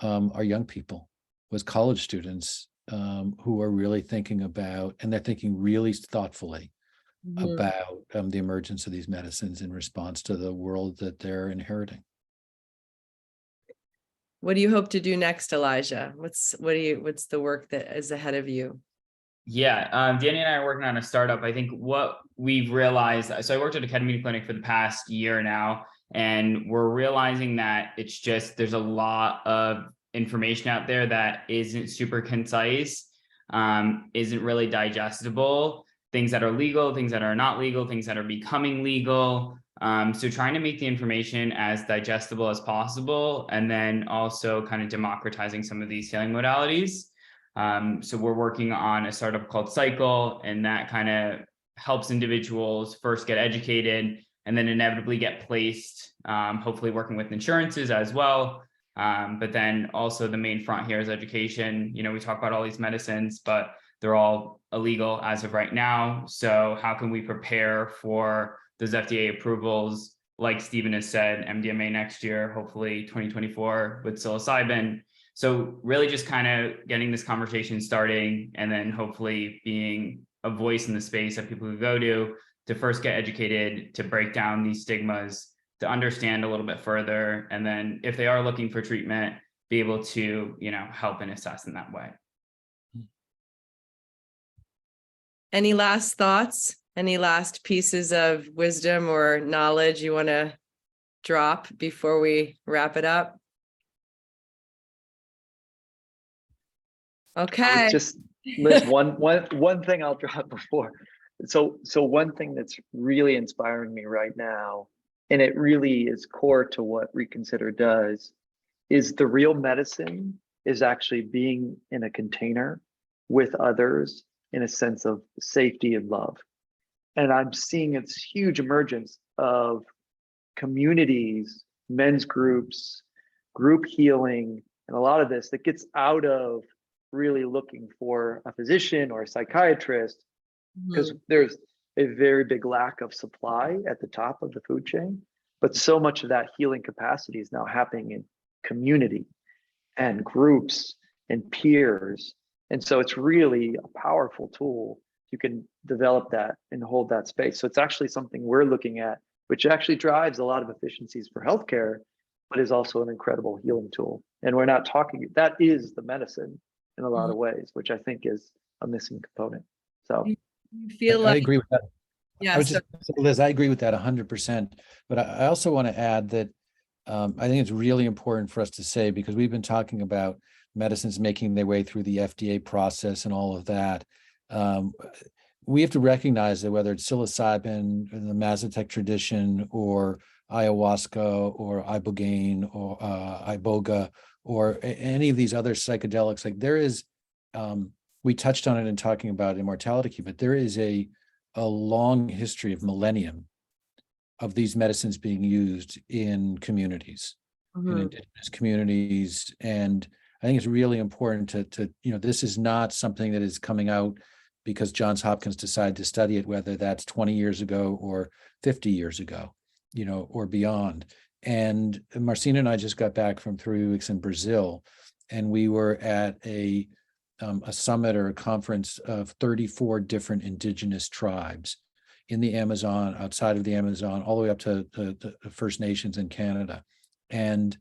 our young people, was college students who are really thinking about, and they're thinking really thoughtfully about the emergence of these medicines in response to the world that they're inheriting. What do you hope to do next, Elijah? What's the work that is ahead of you? Yeah, Danny and I are working on a startup. I think what we've realized, so I worked at a ketamine clinic for the past year now, and we're realizing that it's just, there's a lot of information out there that isn't super concise, isn't really digestible, things that are legal, things that are not legal, things that are becoming legal. So trying to make the information as digestible as possible, and then also kind of democratizing some of these healing modalities. So we're working on a startup called Cycle, and that kind of helps individuals first get educated and then inevitably get placed, hopefully working with insurances as well. But then also the main front here is education. We talk about all these medicines, but they're all illegal as of right now. So how can we prepare for those FDA approvals? Like Stephen has said, MDMA next year, hopefully 2024 with psilocybin. So really just kind of getting this conversation starting, and then hopefully being a voice in the space that people could go to first get educated, to break down these stigmas, to understand a little bit further. And then if they are looking for treatment, be able to, help and assess in that way. Any last thoughts? Any last pieces of wisdom or knowledge you want to drop before we wrap it up? Okay. Just Liz, one thing I'll drop before. So one thing that's really inspiring me right now, and it really is core to what Reconsider does, is the real medicine is actually being in a container with others in a sense of safety and love. And I'm seeing this huge emergence of communities, men's groups, group healing, and a lot of this that gets out of really looking for a physician or a psychiatrist, because there's a very big lack of supply at the top of the food chain. But so much of that healing capacity is now happening in community and groups and peers. And so it's really a powerful tool. You can develop that and hold that space. So it's actually something we're looking at, which actually drives a lot of efficiencies for healthcare, but is also an incredible healing tool. And we're not talking, that is the medicine in a lot of ways, which I think is a missing component. So You feel I like, agree with that. yeah, I was just, Liz, I agree with that 100%. But I also want to add that I think it's really important for us to say, because we've been talking about medicines making their way through the FDA process and all of that. We have to recognize that whether it's psilocybin, the Mazatec tradition, or ayahuasca, or ibogaine, or iboga, or any of these other psychedelics, like there is, we touched on it in talking about immortality, but there is a long history of millennium of these medicines being used in communities, in indigenous communities. And I think it's really important to, this is not something that is coming out because Johns Hopkins decided to study it, whether that's 20 years ago or 50 years ago, or beyond. And Marcina and I just got back from 3 weeks in Brazil, and we were at a summit or a conference of 34 different indigenous tribes in the Amazon, outside of the Amazon, all the way up to the First Nations in Canada. And,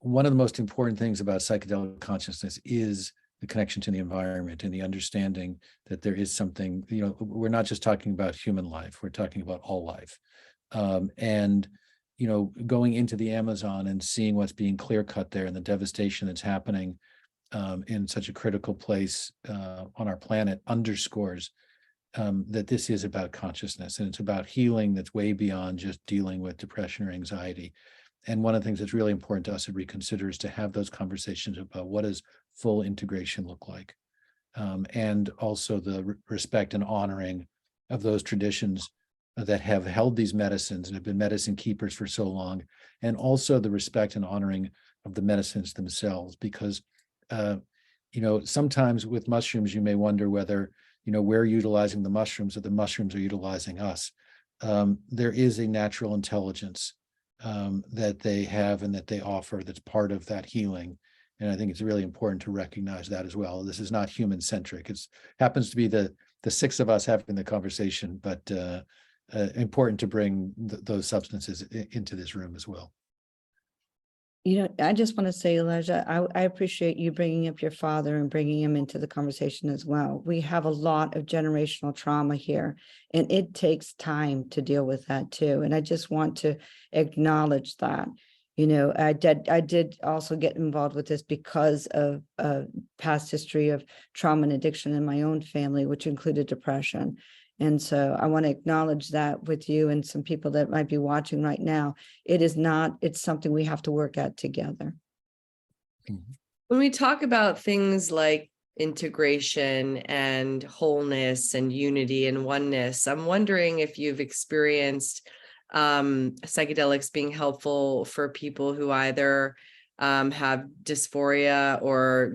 one of the most important things about psychedelic consciousness is the connection to the environment and the understanding that there is something, we're not just talking about human life, we're talking about all life. And going into the Amazon and seeing what's being clear cut there and the devastation that's happening in such a critical place on our planet underscores that this is about consciousness, and it's about healing that's way beyond just dealing with depression or anxiety. And one of the things that's really important to us at Reconsider is to have those conversations about what does full integration look like, and also the respect and honoring of those traditions that have held these medicines and have been medicine keepers for so long, and also the respect and honoring of the medicines themselves. Because, sometimes with mushrooms, you may wonder whether, we're utilizing the mushrooms or the mushrooms are utilizing us. There is a natural intelligence that they have and that they offer that's part of that healing. And I think it's really important to recognize that as well. This is not human-centric. It happens to be the 6 of us having the conversation, but important to bring those substances into this room as well. I just want to say, Elijah, I appreciate you bringing up your father and bringing him into the conversation as well. We have a lot of generational trauma here, and it takes time to deal with that too. And I just want to acknowledge that. I did also get involved with this because of past history of trauma and addiction in my own family, which included depression. And so I want to acknowledge that with you and some people that might be watching right now. It's something we have to work at together. When we talk about things like integration and wholeness and unity and oneness, I'm wondering if you've experienced psychedelics being helpful for people who either have dysphoria or,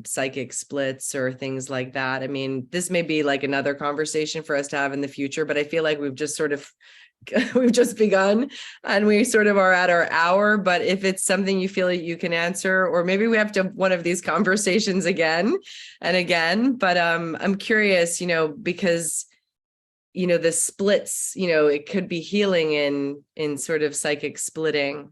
psychic splits or things like that. I mean, this may be like another conversation for us to have in the future, but I feel like we've just begun and we sort of are at our hour. But if it's something you feel like you can answer, or maybe we have to have one of these conversations again and again, but I'm curious, because the splits, it could be healing in sort of psychic splitting.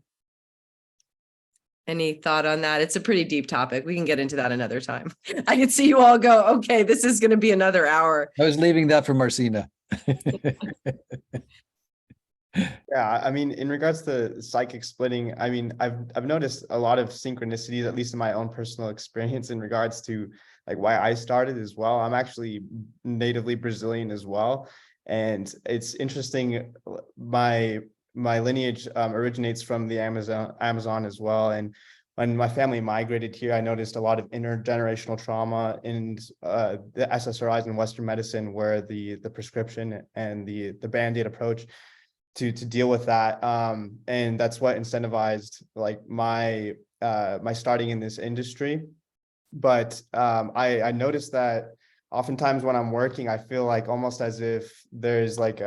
Any thought on that? It's a pretty deep topic. We can get into that another time. I can see you all go, okay, this is going to be another hour. I was leaving that for Marcina. Yeah, I mean, in regards to psychic splitting, I mean, I've noticed a lot of synchronicities, at least in my own personal experience, in regards to like why I started as well. I'm actually natively Brazilian as well, and it's interesting. My lineage originates from the Amazon as well, and when my family migrated here, I noticed a lot of intergenerational trauma in the SSRIs in Western medicine, where the prescription and the Band-Aid approach to deal with that, and that's what incentivized like my my starting in this industry. But I noticed that oftentimes when I'm working, I feel like almost as if there's like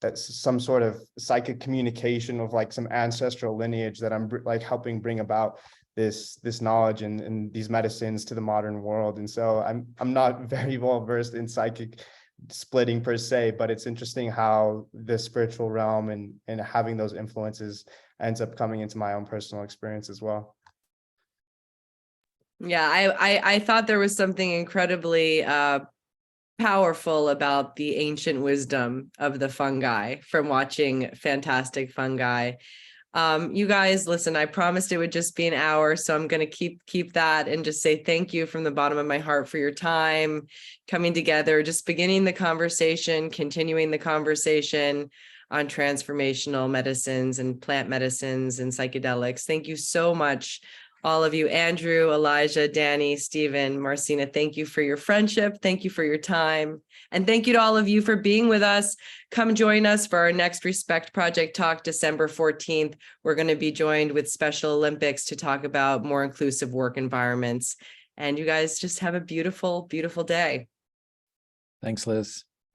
that's some sort of psychic communication of like some ancestral lineage that I'm like helping bring about this knowledge and these medicines to the modern world. And so I'm not very well versed in psychic splitting per se, but it's interesting how the spiritual realm and having those influences ends up coming into my own personal experience as well. Yeah, I thought there was something incredibly powerful about the ancient wisdom of the fungi from watching Fantastic Fungi. You guys, listen, I promised it would just be an hour, so I'm going to keep that and just say thank you from the bottom of my heart for your time coming together, just beginning the conversation, continuing the conversation on transformational medicines and plant medicines and psychedelics. Thank you so much, all of you. Andrew, Elijah, Danny, Stephen, Marcina, thank you for your friendship. Thank you for your time. And thank you to all of you for being with us. Come join us for our next Respect Project Talk, December 14th. We're going to be joined with Special Olympics to talk about more inclusive work environments. And you guys just have a beautiful, beautiful day. Thanks, Liz.